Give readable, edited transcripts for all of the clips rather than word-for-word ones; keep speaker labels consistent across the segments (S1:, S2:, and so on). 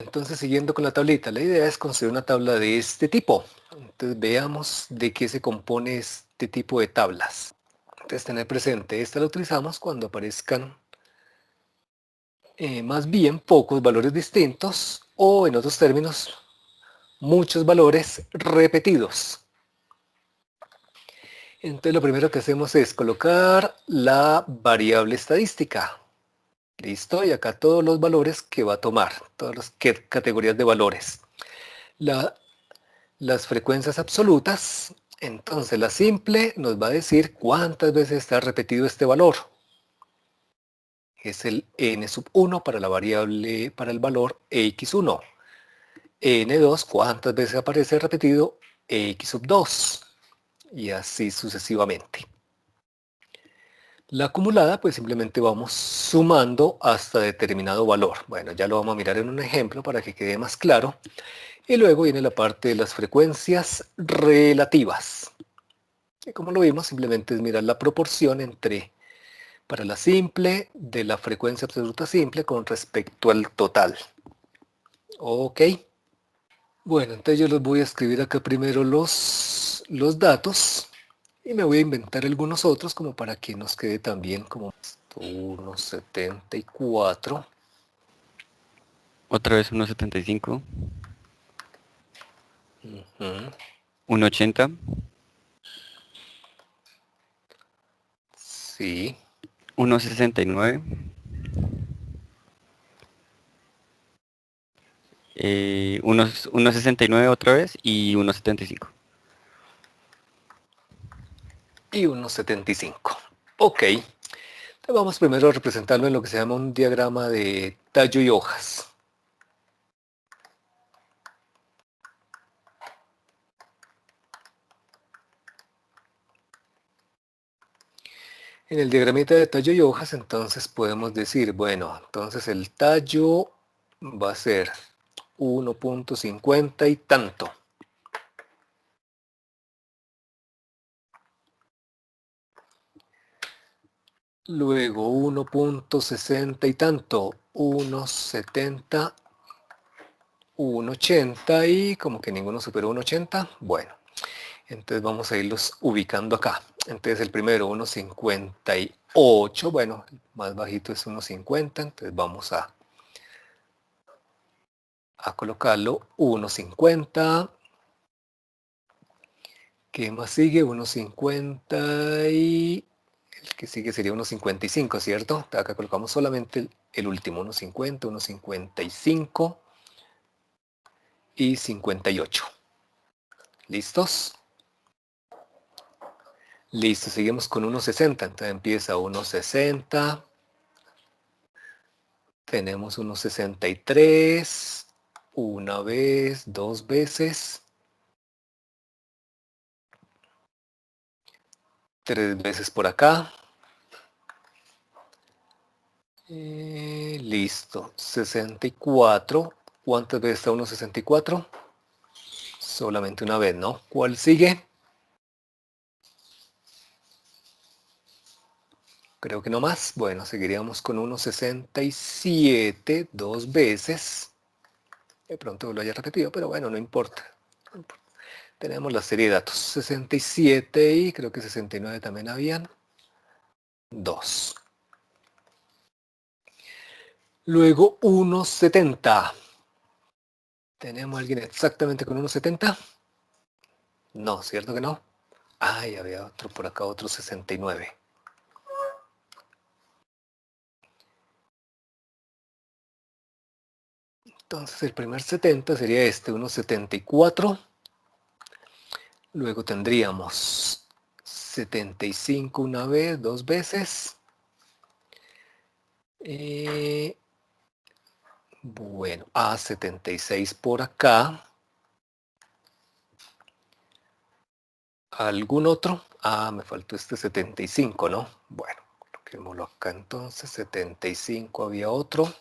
S1: entonces siguiendo con la tablita, la idea es construir una tabla de este tipo. Entonces veamos de qué se compone este tipo de tablas. Entonces tener presente, esta la utilizamos cuando aparezcan más bien pocos valores distintos o en otros términos, muchos valores repetidos. Entonces lo primero que hacemos es colocar la variable estadística. Listo, y acá todos los valores que va a tomar, todas las categorías de valores. Las frecuencias absolutas, entonces la simple nos va a decir cuántas veces está repetido este valor. Es el n sub 1 para la variable, para el valor x1. n2, cuántas veces aparece repetido x sub 2. Y así sucesivamente. La acumulada, pues simplemente vamos sumando hasta determinado valor. Bueno, ya lo vamos a mirar en un ejemplo para que quede más claro. Y luego viene la parte de las frecuencias relativas. Y como lo vimos, simplemente es mirar la proporción entre, para la simple, de la frecuencia absoluta simple con respecto al total. Ok. Bueno, entonces yo les voy a escribir acá primero los datos. Y me voy a inventar algunos otros como para que nos quede también como 1,74.
S2: Otra vez 1,75.
S1: Ujú.
S2: 1,80.
S1: Sí.
S2: 1,69. 1,69 otra vez y 1,75.
S1: Y 1,75. Ok. Entonces vamos primero a representarlo en lo que se llama un diagrama de tallo y hojas. En el diagramita de tallo y hojas, entonces podemos decir, bueno, entonces el tallo va a ser 1,50 y tanto. Luego 1,60 y tanto, 1,70, 1,80 y como que ninguno superó 1,80. Bueno, entonces vamos a irlos ubicando acá. Entonces el primero 1,58, bueno, el más bajito es 1,50, entonces vamos a colocarlo 1,50. ¿Qué más sigue? 1,50 y el que sigue sería 1,55, ¿cierto? Acá colocamos solamente el último, 1,50, 1,55 y 58. ¿Listos? Listo, seguimos con 1,60. Entonces empieza 1,60. Tenemos 1,63. Una vez, dos veces. Tres veces por acá. Listo, 64. ¿Cuántas veces está 1,64? Solamente una vez, ¿no? ¿Cuál sigue? Creo que no más. Bueno, seguiríamos con 1,67 dos veces. De pronto lo haya repetido, pero bueno, no importa. Tenemos la serie de datos. 67 y creo que 69 también habían. 2. Luego 1,70. ¿Tenemos a alguien exactamente con 1,70? No, ¿cierto que no? Ay, había otro por acá, otro 69. Entonces el primer 70 sería este, 1,74. Luego tendríamos 75 una vez, dos veces. Bueno, a 76 por acá. ¿Algún otro? Ah, me faltó este 75, ¿no? Bueno, coloquémoslo acá entonces. 75 había otro.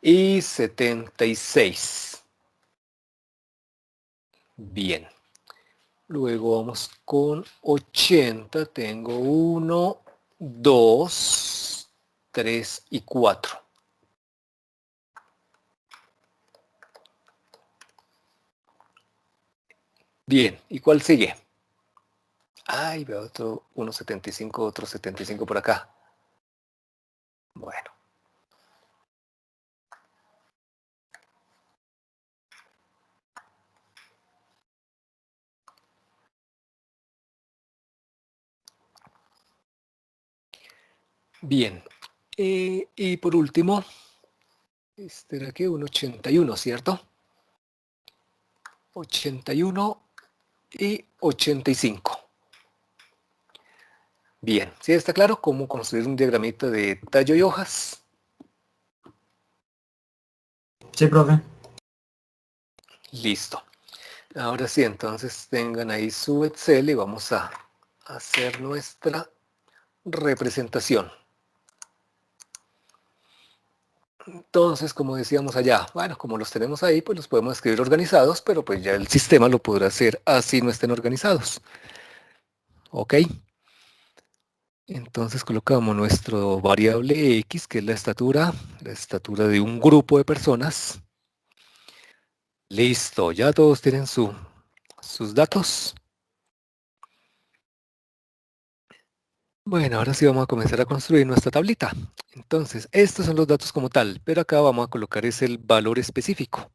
S1: Y 76. Bien. Luego vamos con 80. Tengo 1, 2, 3 y 4. Bien, ¿y cuál sigue? Ay, veo otro 1.75, otro 75 por acá. Bueno. Bien. Y por último, este era que un 81, ¿cierto? 81 y 85. Bien, ¿sí está claro cómo construir un diagramita de tallo y hojas?
S3: Sí, profe.
S1: Listo. Ahora sí, entonces tengan ahí su Excel y vamos a hacer nuestra representación. Entonces, como decíamos allá, bueno, como los tenemos ahí, pues los podemos escribir organizados, pero pues ya el sistema lo podrá hacer así no estén organizados. ¿Ok? Entonces colocamos nuestro variable X, que es la estatura de un grupo de personas. Listo, ya todos tienen sus datos. Bueno, ahora sí vamos a comenzar a construir nuestra tablita. Entonces, estos son los datos como tal, pero acá vamos a colocar es el valor específico.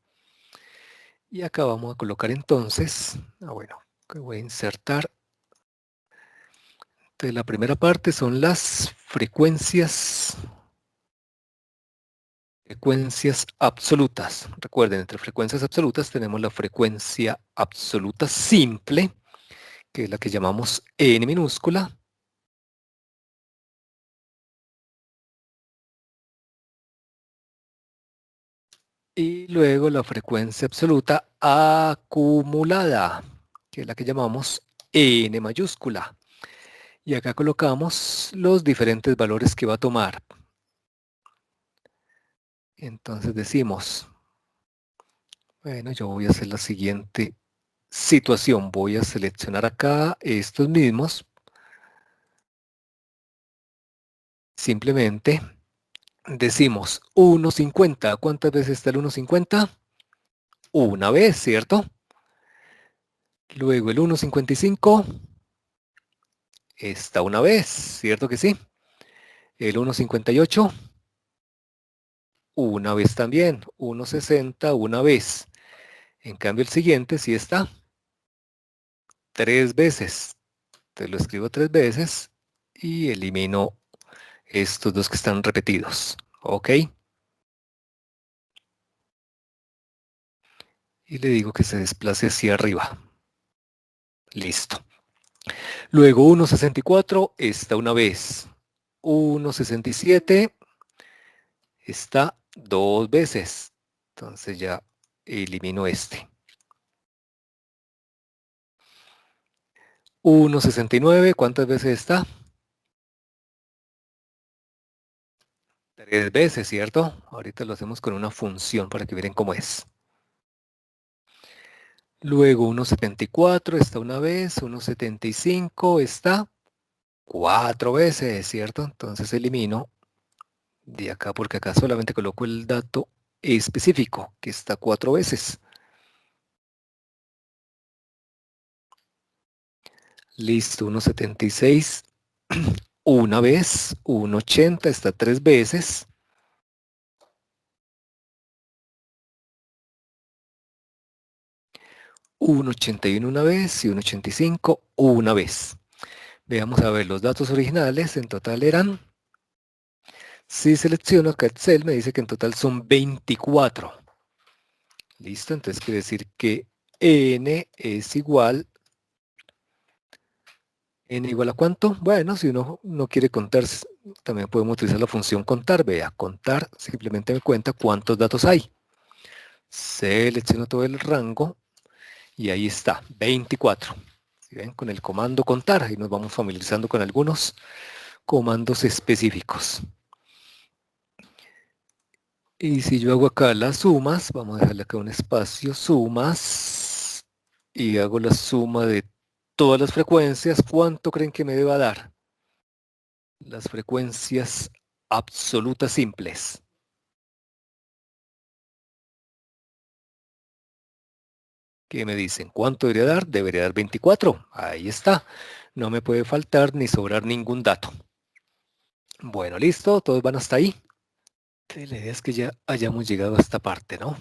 S1: Y acá vamos a colocar entonces, bueno, que voy a insertar. Entonces, la primera parte son las frecuencias absolutas. Recuerden, entre frecuencias absolutas tenemos la frecuencia absoluta simple, que es la que llamamos n minúscula. Y luego la frecuencia absoluta acumulada, que es la que llamamos n mayúscula. Y acá colocamos los diferentes valores que va a tomar. Entonces decimos, bueno, yo voy a hacer la siguiente situación. Voy a seleccionar acá estos mismos. Simplemente decimos 1.50. ¿Cuántas veces está el 1.50? Una vez, ¿cierto? Luego el 1.55 está una vez, ¿cierto que sí? El 1.58, una vez también. 1.60, una vez. En cambio el siguiente sí está tres veces. Te lo escribo tres veces y elimino estos dos que están repetidos. ¿Ok? Y le digo que se desplace hacia arriba. Listo. Luego 1.64 está una vez. 1.67 está dos veces. Entonces ya elimino este. 1.69, ¿cuántas veces está? Tres veces, ¿cierto? Ahorita lo hacemos con una función para que miren cómo es. Luego 1.74 está una vez. 1.75 está cuatro veces, ¿cierto? Entonces elimino de acá porque acá solamente coloco el dato específico, que está cuatro veces. Listo, 1.76 una vez, 1.80 está tres veces. 1.81 una vez y 1.85 una vez. Veamos a ver, los datos originales en total eran, si selecciono acá Excel me dice que en total son 24. Listo, entonces quiere decir que n es igual. ¿N igual a cuánto? Bueno, si uno no quiere contar, también podemos utilizar la función contar. Vea, contar simplemente me cuenta cuántos datos hay. Selecciono todo el rango y ahí está, 24. ¿Sí ven? Con el comando contar, ahí nos vamos familiarizando con algunos comandos específicos. Y si yo hago acá las sumas, vamos a dejarle acá un espacio, sumas, y hago la suma de todas las frecuencias, ¿cuánto creen que me deba dar? Las frecuencias absolutas simples. ¿Qué me dicen? ¿Cuánto debería dar? Debería dar 24. Ahí está. No me puede faltar ni sobrar ningún dato. Bueno, listo. Todos van hasta ahí. Entonces, la idea es que ya hayamos llegado a esta parte, ¿no?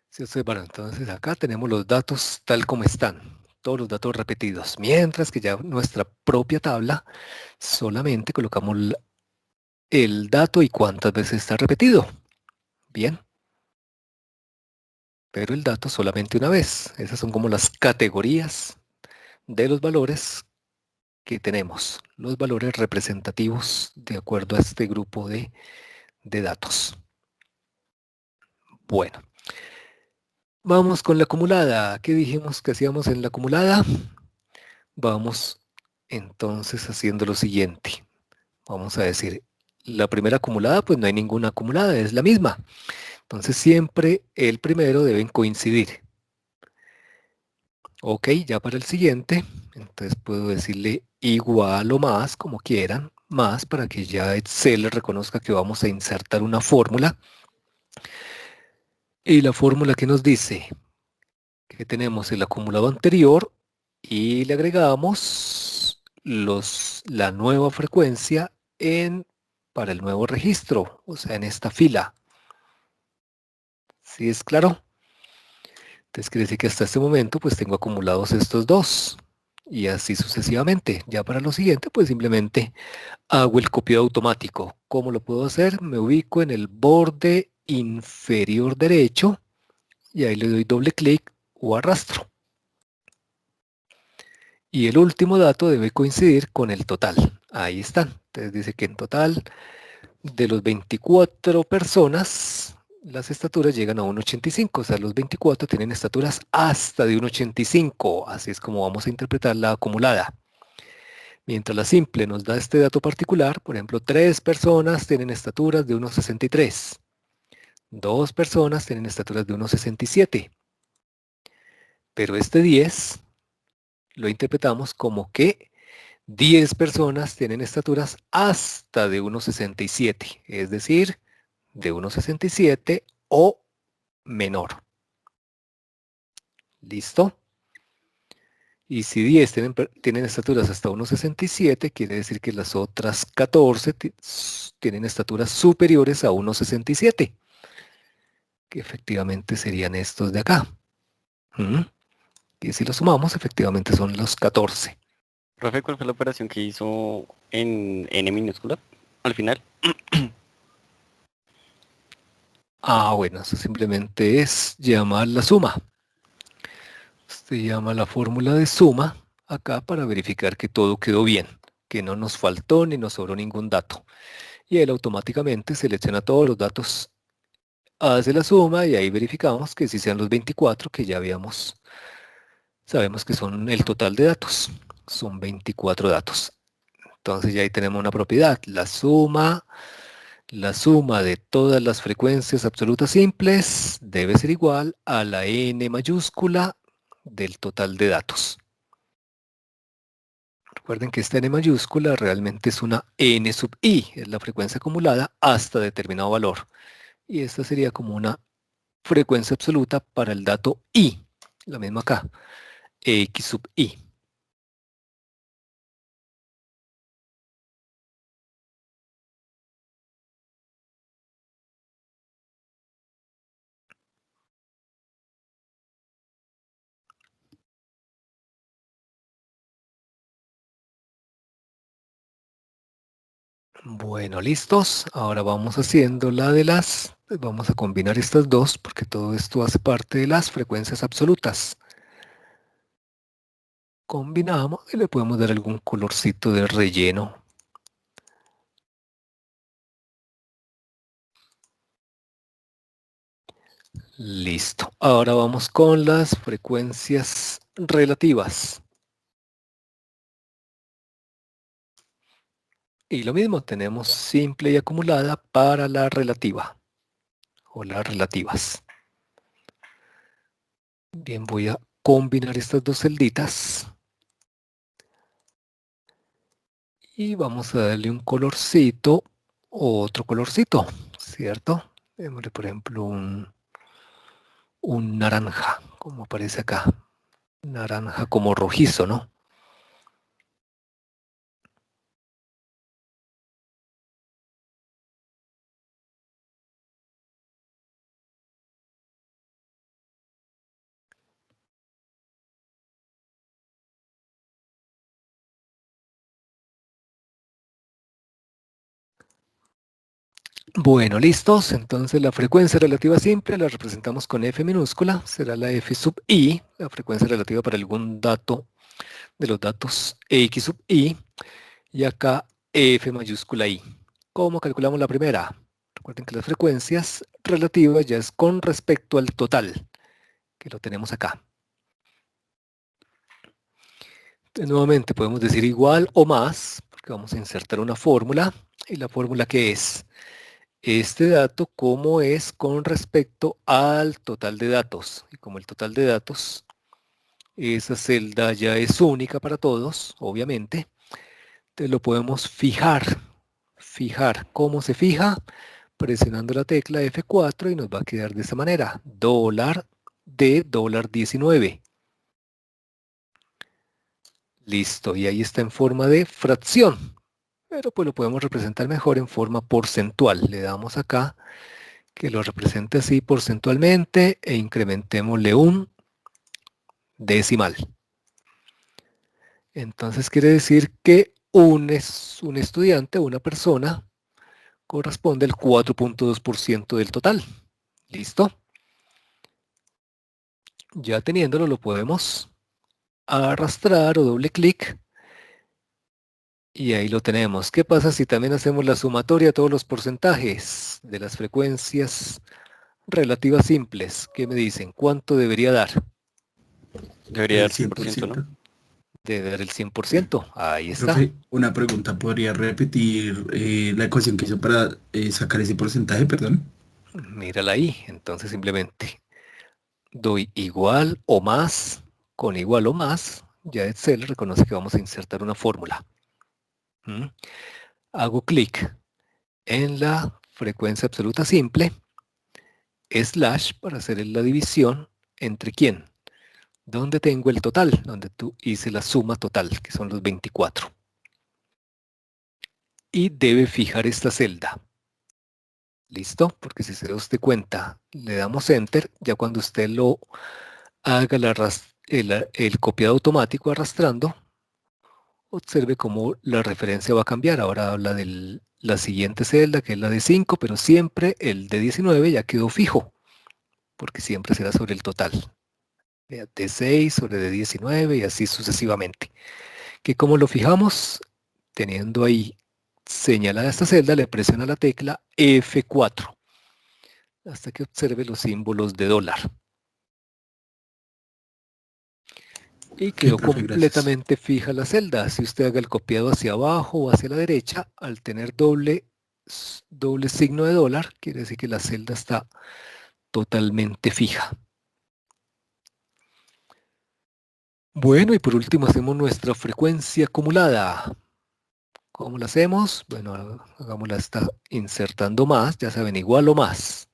S1: Si observan, entonces acá tenemos los datos tal como están. Todos los datos repetidos. Mientras que ya nuestra propia tabla solamente colocamos el dato y cuántas veces está repetido. Bien. Pero el dato solamente una vez. Esas son como las categorías de los valores que tenemos. Los valores representativos de acuerdo a este grupo de datos. Bueno. Vamos con la acumulada. ¿Qué dijimos que hacíamos en la acumulada? Vamos entonces haciendo lo siguiente. Vamos a decir, la primera acumulada, pues no hay ninguna acumulada, es la misma. Entonces siempre el primero deben coincidir. Ok, ya para el siguiente, entonces puedo decirle igual o más, como quieran, más para que ya Excel reconozca que vamos a insertar una fórmula. Y la fórmula que nos dice que tenemos el acumulado anterior y le agregamos la nueva frecuencia para el nuevo registro, o sea, en esta fila. ¿Sí es claro? Entonces quiere decir que hasta este momento pues tengo acumulados estos dos y así sucesivamente. Ya para lo siguiente pues simplemente hago el copiado automático. ¿Cómo lo puedo hacer? Me ubico en el borde inferior derecho y ahí le doy doble clic o arrastro. Y el último dato debe coincidir con el total. Ahí están. Entonces dice que en total de los 24 personas, las estaturas llegan a 1,85. O sea, los 24 tienen estaturas hasta de 1,85. Así es como vamos a interpretar la acumulada. Mientras la simple nos da este dato particular, por ejemplo, 3 personas tienen estaturas de 1,63. 2 personas tienen estaturas de 1,67. Pero este 10 lo interpretamos como que 10 personas tienen estaturas hasta de 1,67, es decir, de 1,67 o menor. ¿Listo? Y si 10 tienen estaturas hasta 1,67, quiere decir que las otras 14 tienen estaturas superiores a 1,67, que efectivamente serían estos de acá. Y si los sumamos, efectivamente son los 14.
S2: Profe, ¿cuál fue la operación que hizo en n minúscula al final?
S1: Bueno, eso simplemente es llamar la suma. Usted llama la fórmula de suma acá para verificar que todo quedó bien, que no nos faltó ni nos sobró ningún dato. Y él automáticamente selecciona todos los datos, hace la suma y ahí verificamos que si sean los 24 que ya sabemos que son el total de datos. Son 24 datos. Entonces ya ahí tenemos una propiedad, la suma de todas las frecuencias absolutas simples debe ser igual a la n mayúscula del total de datos. Recuerden que esta n mayúscula realmente es una n sub i, es la frecuencia acumulada hasta determinado valor. Y esta sería como una frecuencia absoluta para el dato i, la misma acá, x sub i. Bueno, listos. Ahora vamos haciendo vamos a combinar estas dos porque todo esto hace parte de las frecuencias absolutas. Combinamos y le podemos dar algún colorcito de relleno. Listo. Ahora vamos con las frecuencias relativas. Y lo mismo, tenemos simple y acumulada para la relativa o las relativas. Bien, voy a combinar estas dos celditas. Y vamos a darle un colorcito, otro colorcito. ¿cierto? Démosle, por ejemplo, un naranja, como aparece acá. Naranja como rojizo, ¿no? Bueno, listos. Entonces la frecuencia relativa simple la representamos con F minúscula. Será la F sub i, la frecuencia relativa para algún dato de los datos X sub i. Y acá F mayúscula i. ¿Cómo calculamos la primera? Recuerden que las frecuencias relativas ya es con respecto al total, que lo tenemos acá. Entonces, nuevamente podemos decir igual o más, porque vamos a insertar una fórmula. ¿Y la fórmula qué es? Este dato, ¿cómo es con respecto al total de datos? Y como el total de datos, esa celda ya es única para todos, obviamente, entonces lo podemos fijar. Fijar, ¿cómo se fija? Presionando la tecla F4 y nos va a quedar de esta manera, dólar de $19. Listo, y ahí está en forma de fracción, pero pues lo podemos representar mejor en forma porcentual. Le damos acá que lo represente así porcentualmente e incrementémosle un decimal. Entonces quiere decir que un estudiante, una persona, corresponde al 4.2% del total. ¿Listo? Ya teniéndolo lo podemos arrastrar o doble clic y ahí lo tenemos. ¿Qué pasa si también hacemos la sumatoria de todos los porcentajes de las frecuencias relativas simples? ¿Qué me dicen? ¿Cuánto debería dar?
S2: Debería
S3: El
S2: dar 100%, ¿no?
S3: 100%.
S1: Debe dar el 100%. Ahí está.
S3: Profe, una pregunta, ¿podría repetir la ecuación que hizo para sacar ese porcentaje, perdón?
S1: Mírala ahí. Entonces simplemente doy igual o más, con igual o más. Ya Excel reconoce que vamos a insertar una fórmula. Hago clic en la frecuencia absoluta simple, slash para hacer la división entre quién. ¿Dónde tengo el total? Donde tú hice la suma total, que son los 24. Y debe fijar esta celda. ¿Listo? Porque si se da usted cuenta, le damos Enter, ya cuando usted lo haga el copiado automático arrastrando, observe cómo la referencia va a cambiar. Ahora habla de la siguiente celda, que es la de 5, pero siempre el de 19 ya quedó fijo, porque siempre será sobre el total. De 6 sobre de 19 y así sucesivamente. ¿Que cómo lo fijamos? Teniendo ahí señalada esta celda, le presiona la tecla F4 hasta que observe los símbolos de dólar. Y quedó
S3: profe, gracias.
S1: completamente fija la celda. Si usted haga el copiado hacia abajo o hacia la derecha, al tener doble signo de dólar, quiere decir que la celda está totalmente fija. Bueno, y por último hacemos nuestra frecuencia acumulada. ¿Cómo la hacemos? Bueno, hagámosla hasta insertando más, ya saben, igual o más.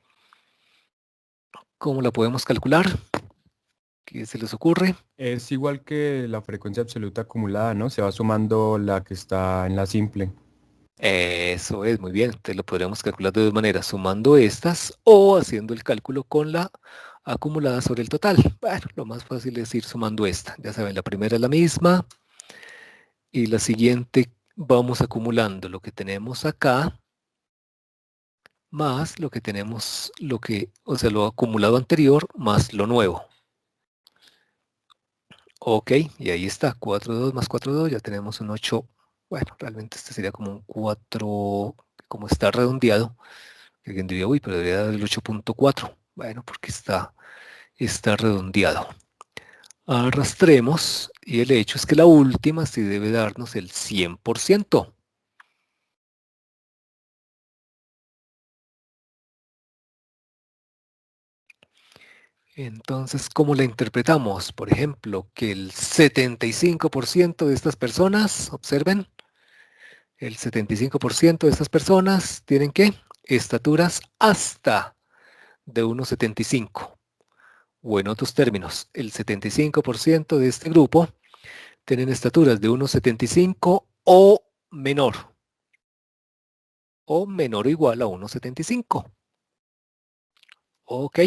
S1: ¿Cómo la podemos calcular? ¿Qué se les ocurre?
S4: Es igual que la frecuencia absoluta acumulada, ¿no? Se va sumando la que está en la simple.
S1: Eso es, muy bien. Entonces lo podríamos calcular de dos maneras, sumando estas o haciendo el cálculo con la acumulada sobre el total. Bueno, lo más fácil es ir sumando esta. Ya saben, la primera es la misma y la siguiente vamos acumulando lo que tenemos acá más lo que tenemos, o sea, lo acumulado anterior más lo nuevo. Ok, y ahí está, 4,2 más 4,2, ya tenemos un 8. Bueno, realmente este sería como un 4, como está redondeado. Alguien diría, uy, pero debería dar el 8.4. Bueno, porque está redondeado. Arrastremos, y el hecho es que la última sí debe darnos el 100%. Entonces, ¿cómo la interpretamos? Por ejemplo, que el 75% de estas personas, observen, el 75% de estas personas tienen ¿qué? estaturas hasta de 1,75. O en otros términos, el 75% de este grupo tienen estaturas de 1,75 o menor. O menor o igual a 1,75. Ok.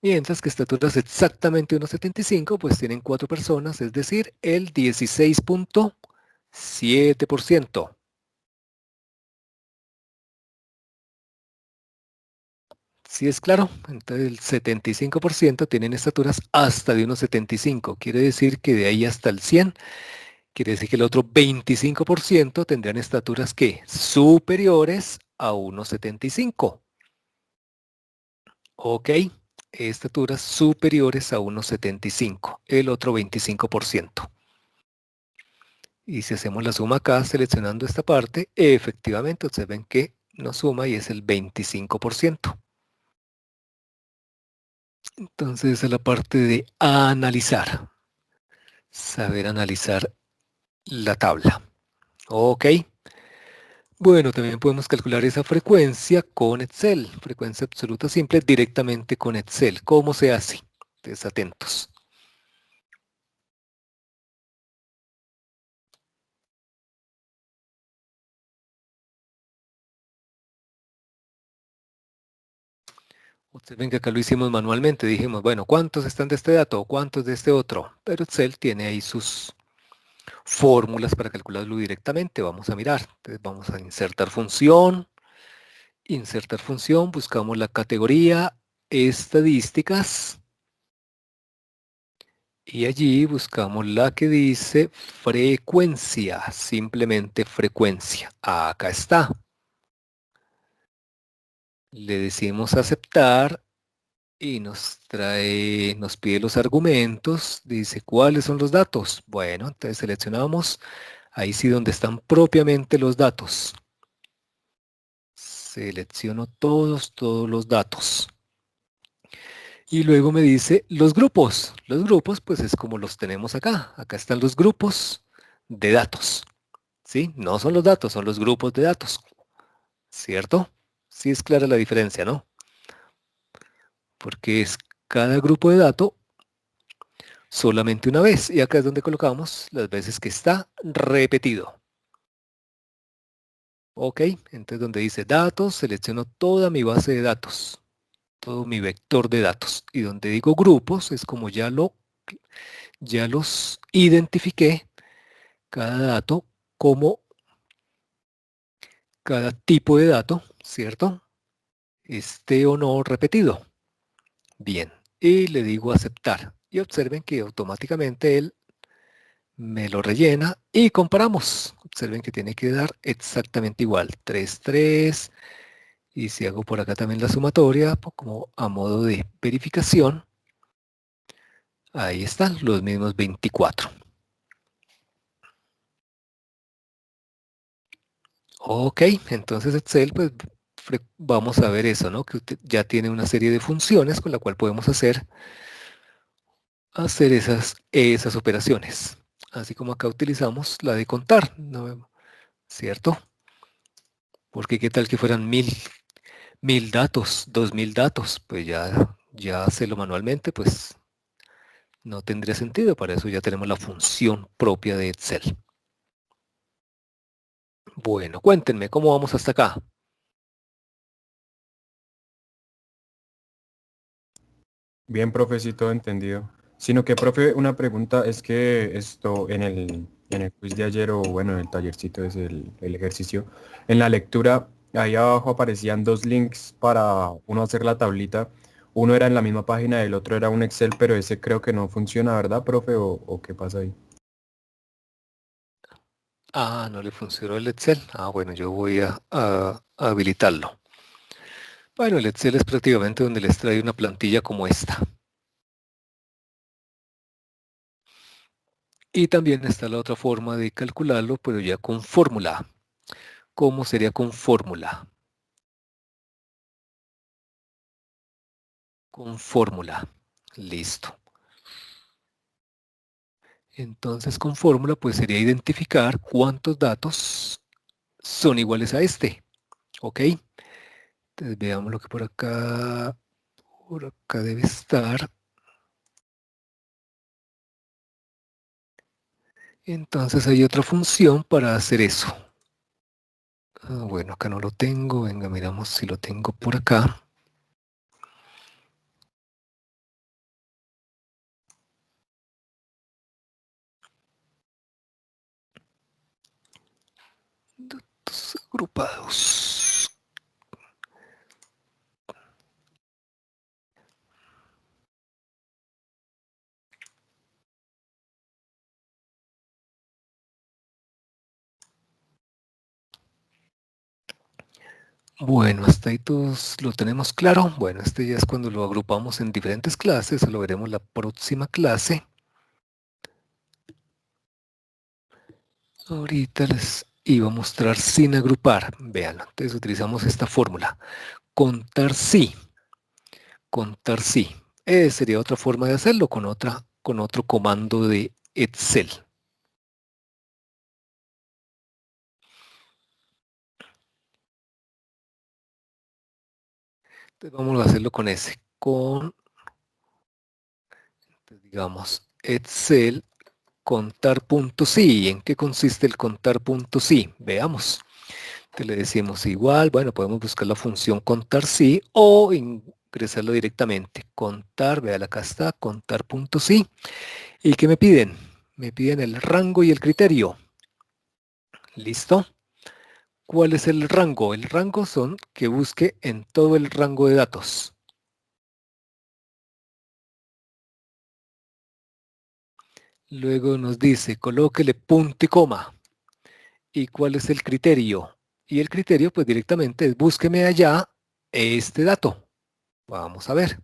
S1: Mientras que estaturas exactamente 1,75, pues tienen 4 personas, es decir, el 16,7%. ¿Sí es claro? Entonces el 75% tienen estaturas hasta de 1,75. Quiere decir que de ahí hasta el 100, quiere decir que el otro 25% tendrán estaturas que superiores a 1,75. Ok, estaturas superiores a 1,75, el otro 25%. Y si hacemos la suma acá, seleccionando esta parte, efectivamente observen que nos suma y es el 25%. Entonces esa es la parte de analizar. Saber analizar la tabla. Ok. Bueno, también podemos calcular esa frecuencia con Excel. Frecuencia absoluta simple directamente con Excel. ¿Cómo se hace? Entonces atentos. Observen que acá lo hicimos manualmente. Dijimos, bueno, ¿cuántos están de este dato? ¿Cuántos de este otro? Pero Excel tiene ahí sus fórmulas para calcularlo directamente. Vamos a mirar. Entonces vamos a insertar función. Insertar función. Buscamos la categoría estadísticas. Y allí buscamos la que dice frecuencia. Simplemente frecuencia. Acá está. Le decimos aceptar. Y nos pide los argumentos, dice cuáles son los datos. Bueno, entonces seleccionamos ahí sí donde están propiamente los datos. Selecciono todos los datos. Y luego me dice los grupos. Los grupos pues es como los tenemos acá. Acá están los grupos de datos. ¿Sí? No son los datos, son los grupos de datos. ¿Cierto? Sí es clara la diferencia, ¿no? Porque es cada grupo de datos solamente una vez. Y acá es donde colocamos las veces que está repetido. Ok, entonces donde dice datos, selecciono toda mi base de datos, todo mi vector de datos. Y donde digo grupos, es como ya los identifiqué, cada dato como cada tipo de dato, ¿cierto? Esté o no repetido. Bien, y le digo aceptar. Y observen que automáticamente él me lo rellena y comparamos. Observen que tiene que dar exactamente igual. 3, 3. Y si hago por acá también la sumatoria, como a modo de verificación, ahí están los mismos 24. Ok, entonces Excel, pues vamos a ver eso, ¿no? Que usted ya tiene una serie de funciones con la cual podemos hacer esas operaciones. Así como acá utilizamos la de contar, ¿no? ¿Cierto? Porque qué tal que fueran 1000 datos, 2000 datos, pues ya hacerlo manualmente, pues no tendría sentido. Para eso ya tenemos la función propia de Excel. Bueno, cuéntenme, ¿cómo vamos hasta acá?
S4: Bien, profe, sí, todo entendido. Sino que, profe, una pregunta es que esto en el quiz de ayer, o bueno, en el tallercito es el ejercicio, en la lectura, ahí abajo aparecían dos links para uno hacer la tablita. Uno era en la misma página, el otro era un Excel, pero ese creo que no funciona, ¿verdad, profe? ¿O qué pasa ahí?
S1: Ah, no le funcionó el Excel. Ah, bueno, yo voy a habilitarlo. Bueno, el Excel es prácticamente donde les trae una plantilla como esta. Y también está la otra forma de calcularlo, pero ya con fórmula. ¿Cómo sería con fórmula? Con fórmula. Listo. Entonces, con fórmula, pues sería identificar cuántos datos son iguales a este. ¿Ok? Entonces veamos lo que por acá debe estar. Entonces hay otra función para hacer eso. Bueno, acá no lo tengo. Venga, miramos si lo tengo por acá. Datos agrupados. Bueno, hasta ahí todos lo tenemos claro. Bueno, este ya es cuando lo agrupamos en diferentes clases, lo veremos la próxima clase. Ahorita les iba a mostrar sin agrupar. Vean, entonces utilizamos esta fórmula. Contar sí. Contar sí. Sería otra forma de hacerlo con otro comando de Excel. Entonces vamos a hacerlo con ese. Digamos, Excel contar punto sí. ¿En qué consiste el contar punto sí? Veamos. Te le decimos igual, bueno, podemos buscar la función contar sí o ingresarlo directamente. Contar, vean, acá está, contar punto sí. ¿Y qué me piden? Me piden el rango y el criterio. ¿Listo? ¿Cuál es el rango? El rango son que busque en todo el rango de datos. Luego nos dice, colóquele punto y coma. ¿Y cuál es el criterio? Y el criterio, pues directamente es búsqueme allá este dato. Vamos a ver.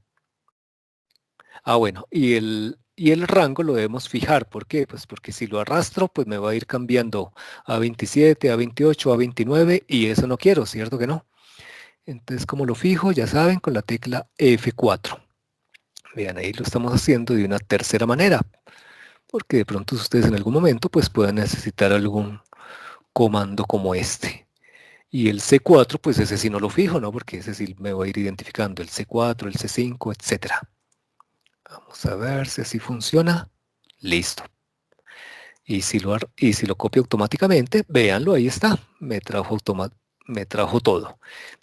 S1: Bueno, y el rango lo debemos fijar. ¿Por qué? Pues porque si lo arrastro, pues me va a ir cambiando a 27, a 28, a 29, y eso no quiero, ¿cierto que no? Entonces, como lo fijo, ya saben, con la tecla F4. Vean, ahí lo estamos haciendo de una tercera manera, porque de pronto ustedes en algún momento pues puedan necesitar algún comando como este. Y el C4, pues ese sí no lo fijo, ¿no? Porque ese sí me va a ir identificando el C4, el C5, etcétera. Vamos a ver si así funciona. Listo. Y si lo copio automáticamente, véanlo, ahí está. Me trajo todo.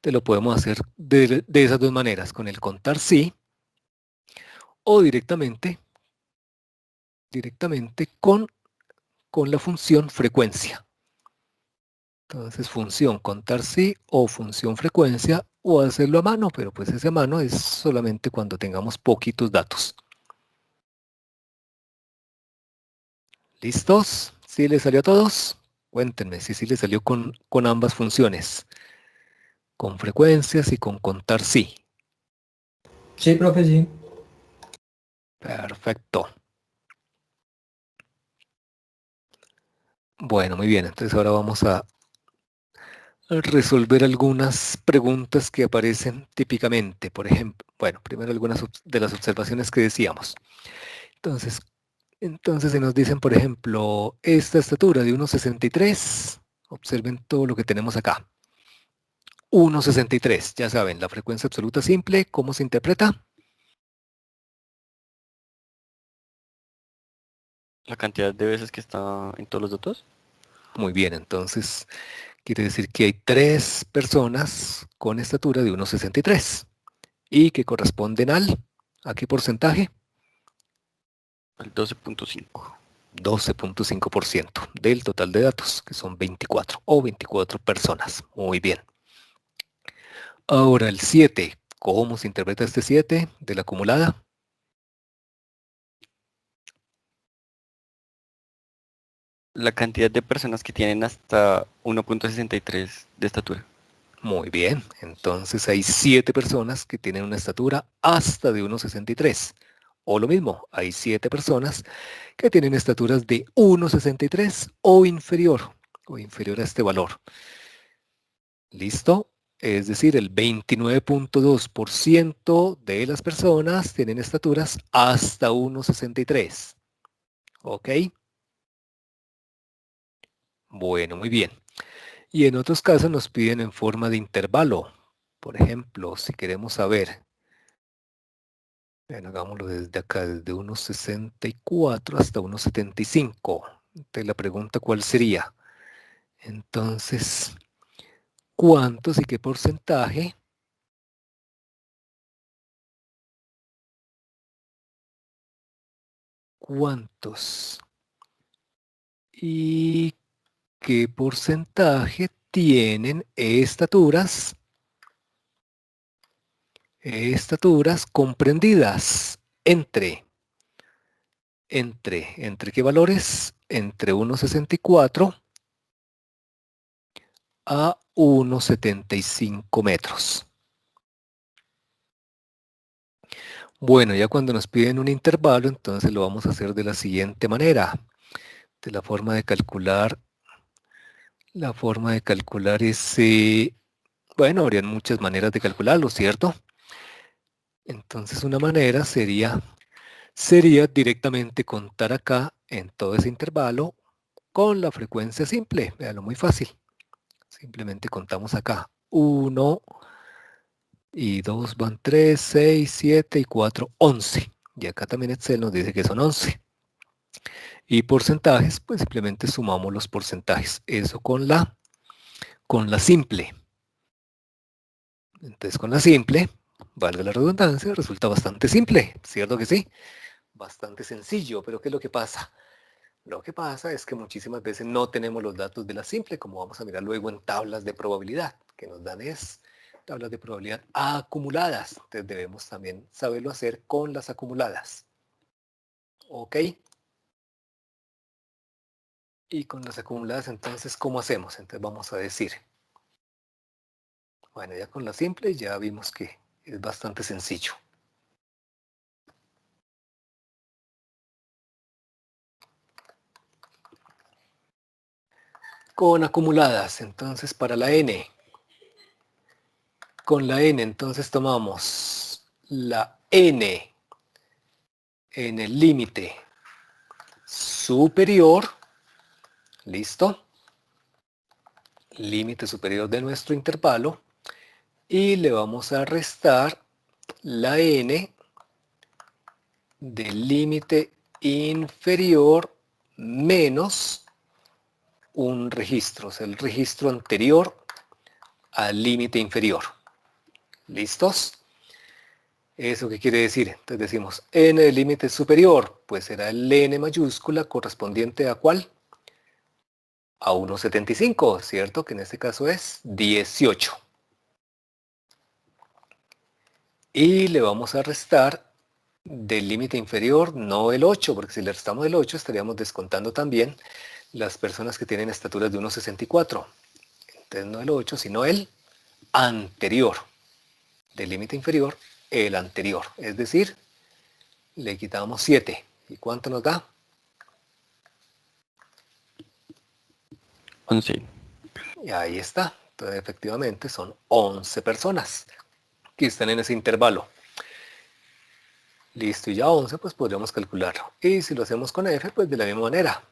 S1: Te lo podemos hacer de esas dos maneras, con el contar sí o directamente con la función frecuencia. Entonces, función contar sí o función frecuencia o hacerlo a mano, pero pues ese a mano es solamente cuando tengamos poquitos datos. ¿Listos? ¿Sí les salió a todos? Cuéntenme si sí les salió con ambas funciones, con frecuencias y con contar sí.
S5: Sí, profe, sí.
S1: Perfecto. Bueno, muy bien. Entonces ahora vamos a resolver algunas preguntas que aparecen típicamente. Por ejemplo, bueno, primero algunas de las observaciones que decíamos. Entonces se nos dicen, por ejemplo, esta estatura de 1,63. Observen todo lo que tenemos acá. 1,63, ya saben, la frecuencia absoluta simple, ¿cómo se interpreta?
S2: La cantidad de veces que está en todos los datos.
S1: Muy bien, entonces quiere decir que hay 3 personas con estatura de 1,63 y que corresponden ¿a qué porcentaje?
S2: El 12.5.
S1: 12.5% del total de datos, que son 24 o 24 personas. Muy bien. Ahora el 7. ¿Cómo se interpreta este 7 de la acumulada?
S2: La cantidad de personas que tienen hasta 1.63 de estatura.
S1: Muy bien. Entonces hay 7 personas que tienen una estatura hasta de 1,63. O lo mismo, hay 7 personas que tienen estaturas de 1,63 o inferior a este valor. ¿Listo? Es decir, el 29.2% de las personas tienen estaturas hasta 1,63. ¿Ok? Bueno, muy bien. Y en otros casos nos piden en forma de intervalo. Por ejemplo, si queremos saber, bueno, hagámoslo desde acá, desde 1,64 hasta 1,75. Entonces la pregunta, ¿cuál sería? Entonces, ¿cuántos y qué porcentaje ¿cuántos y qué porcentaje tienen estaturas comprendidas entre qué valores? Entre 1,64 a 1,75 metros. Bueno, ya cuando nos piden un intervalo, entonces lo vamos a hacer de la siguiente manera. De la forma de calcular es, bueno, habrían muchas maneras de calcularlo, ¿cierto? Entonces una manera sería directamente contar acá en todo ese intervalo con la frecuencia simple. Véanlo, muy fácil. Simplemente contamos acá. 1 y 2 van 3, 6, 7 y 4, 11. Y acá también Excel nos dice que son 11. Y porcentajes, pues simplemente sumamos los porcentajes. Eso con la simple. Entonces con la simple, valga la redundancia, resulta bastante simple, ¿cierto que sí? Bastante sencillo, pero ¿qué es lo que pasa? Lo que pasa es que muchísimas veces no tenemos los datos de la simple, como vamos a mirar luego en tablas de probabilidad, que nos dan es tablas de probabilidad acumuladas. Entonces debemos también saberlo hacer con las acumuladas. ¿Ok? Y con las acumuladas, entonces, ¿cómo hacemos? Entonces vamos a decir, bueno, ya con la simple ya vimos que es bastante sencillo. Con acumuladas, entonces para la n. Con la n, entonces tomamos la n en el límite superior, ¿listo? Límite superior de nuestro intervalo, y le vamos a restar la n del límite inferior menos un registro, o sea, el registro anterior al límite inferior. ¿Listos? ¿Eso qué quiere decir? Entonces decimos n del límite superior, pues será el n mayúscula correspondiente a ¿cuál? A 1,75, ¿cierto? Que en este caso es 18. Y le vamos a restar del límite inferior, no el 8, porque si le restamos el 8 estaríamos descontando también las personas que tienen estaturas de 1,64. Entonces no el 8, sino el anterior. Del límite inferior, el anterior. Es decir, le quitamos 7. ¿Y cuánto nos da?
S2: 11.
S1: Y ahí está. Entonces efectivamente son 11 personas que están en ese intervalo. Listo, y ya 11 pues podríamos calcularlo. Y si lo hacemos con F, pues de la misma manera.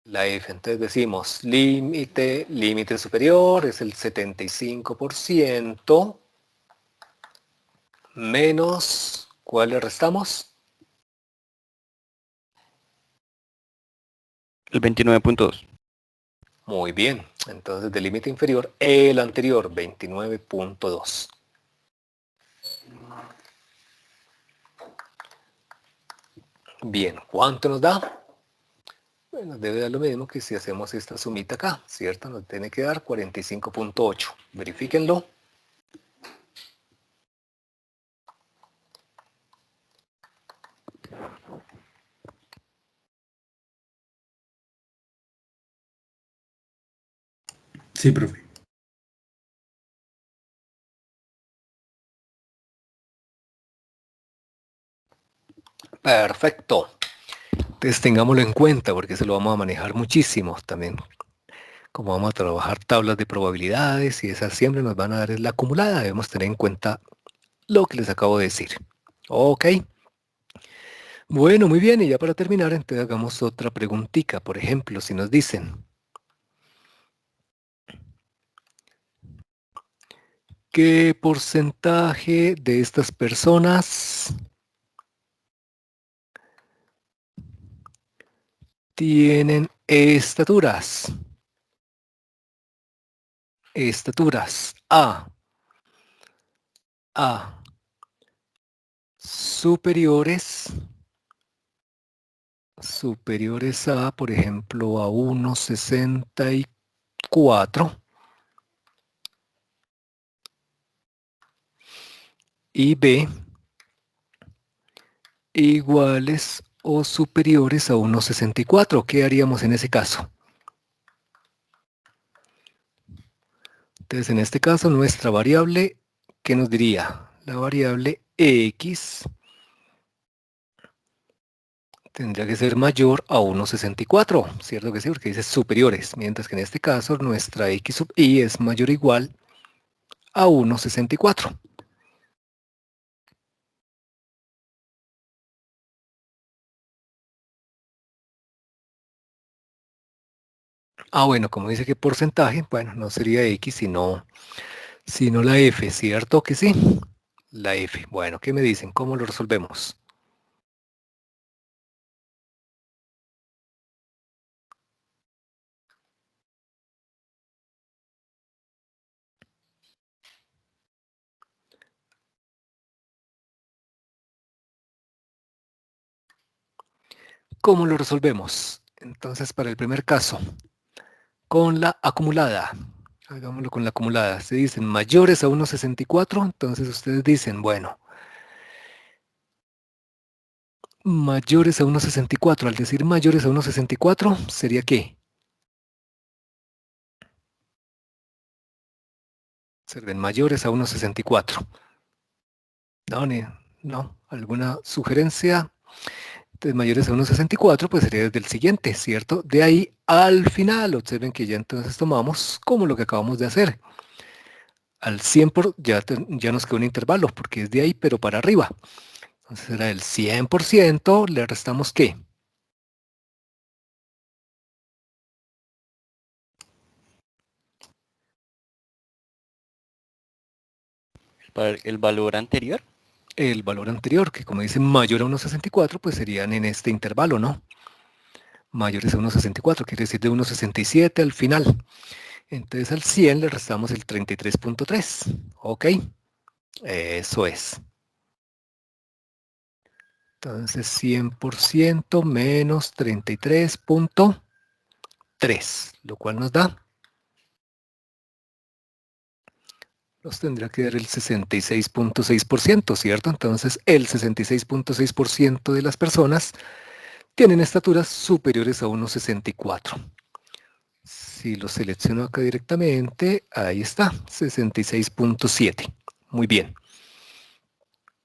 S1: La F, entonces decimos límite superior es el 75% menos, ¿cuál le restamos?
S2: El 29.2.
S1: Muy bien, entonces del límite inferior, el anterior, 29.2. Bien, ¿cuánto nos da? Bueno, debe dar lo mismo que si hacemos esta sumita acá, ¿cierto? Nos tiene que dar 45.8. Verifíquenlo.
S3: Sí, profe.
S1: Perfecto. Entonces tengámoslo en cuenta porque se lo vamos a manejar muchísimo también. Como vamos a trabajar tablas de probabilidades y esas siempre nos van a dar la acumulada, debemos tener en cuenta lo que les acabo de decir. Ok. Bueno, muy bien, y ya para terminar, entonces hagamos otra preguntita. Por ejemplo, si nos dicen, ¿Qué porcentaje de estas personas tienen estaturas? Estaturas. A. Superiores a, por ejemplo, a 1,64. Y B, iguales o superiores a 1,64. ¿Qué haríamos en ese caso? Entonces, en este caso, nuestra variable, ¿qué nos diría? La variable x tendría que ser mayor a 1,64, ¿cierto que sí? Porque dice superiores, mientras que en este caso, nuestra x sub y es mayor o igual a 1,64. Bueno, como dice que porcentaje, bueno, no sería x, sino la f, ¿cierto que sí? La f. Bueno, ¿qué me dicen? ¿Cómo lo resolvemos? ¿Cómo lo resolvemos? Entonces, para el primer caso, con la acumulada. Hagámoslo con la acumulada. Se dicen mayores a 1,64, entonces ustedes dicen, bueno, mayores a 1,64. Al decir mayores a 1,64, ¿sería qué? Observen, mayores a 1,64. No, ¿alguna sugerencia? Entonces, mayores a 1,64, pues sería desde el siguiente, ¿cierto? De ahí al final, observen que ya entonces tomamos como lo que acabamos de hacer. Al 100 ya nos quedó un intervalo, porque es de ahí, pero para arriba. Entonces será el 100%, le restamos ¿qué?
S2: ¿El valor anterior?
S1: El valor anterior, que como dice mayor a 1,64, pues serían en este intervalo, ¿no? Mayores a 1,64, quiere decir de 1,67 al final. Entonces al 100 le restamos el 33.3, ¿ok? Eso es. Entonces 100% menos 33.3, lo cual nos da, nos tendrá que dar el 66.6%, ¿cierto? Entonces el 66.6% de las personas tienen estaturas superiores a 1,64. Si lo selecciono acá directamente, ahí está, 66.7. Muy bien.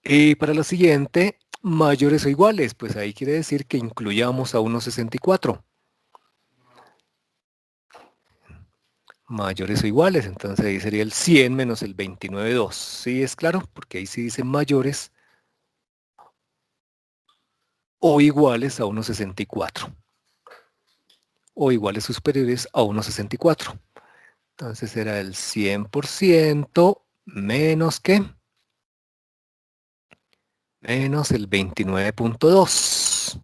S1: Y para la siguiente, mayores o iguales, pues ahí quiere decir que incluyamos a 1,64. Mayores o iguales, entonces ahí sería el 100 menos el 29.2. ¿Sí es claro? Porque ahí sí dice mayores o iguales a 1,64. O iguales o superiores a 1,64. Entonces será el 100% menos ¿qué? Menos el 29.2.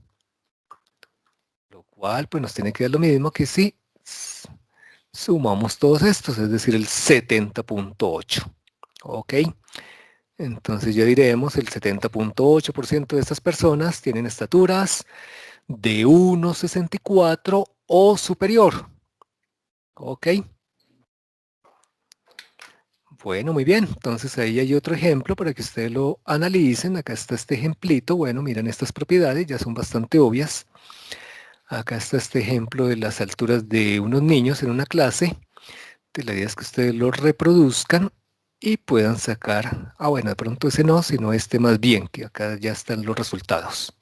S1: Lo cual pues nos tiene que dar lo mismo que si sumamos todos estos, es decir, el 70.8. ¿Ok? Entonces ya diremos el 70.8% de estas personas tienen estaturas de 1,64 o superior. ¿Ok? Bueno, muy bien. Entonces ahí hay otro ejemplo para que ustedes lo analicen. Acá está este ejemplito. Bueno, miren estas propiedades, ya son bastante obvias. Acá está este ejemplo de las alturas de unos niños en una clase. La idea es que ustedes lo reproduzcan y puedan sacar, bueno, de pronto ese no, sino este más bien, que acá ya están los resultados.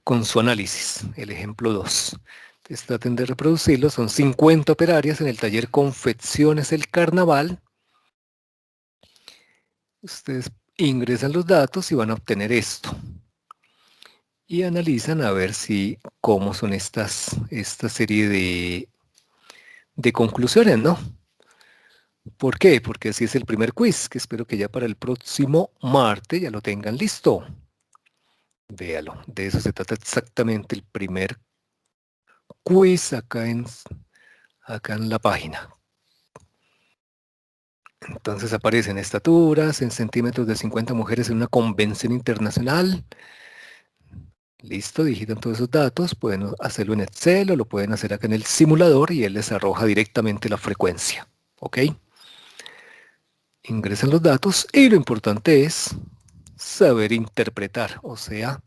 S1: Con su análisis, el ejemplo 2. Entonces traten de reproducirlo, son 50 operarias en el taller Confecciones El Carnaval. Ustedes ingresan los datos y van a obtener esto. Y analizan a ver cómo son esta serie de conclusiones, ¿no? ¿Por qué? Porque así es el primer quiz, que espero que ya para el próximo martes ya lo tengan listo. Véalo, de eso se trata exactamente el primer quiz acá en la página. Entonces aparecen estaturas en centímetros de 50 mujeres en una convención internacional. Listo, digitan todos esos datos, pueden hacerlo en Excel o lo pueden hacer acá en el simulador y él les arroja directamente la frecuencia. ¿Ok? Ingresan los datos y lo importante es saber interpretar, o sea,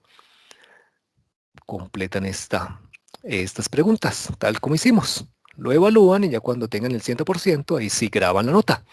S1: completan estas preguntas, tal como hicimos. Lo evalúan y ya cuando tengan el 100%, ahí sí graban la nota.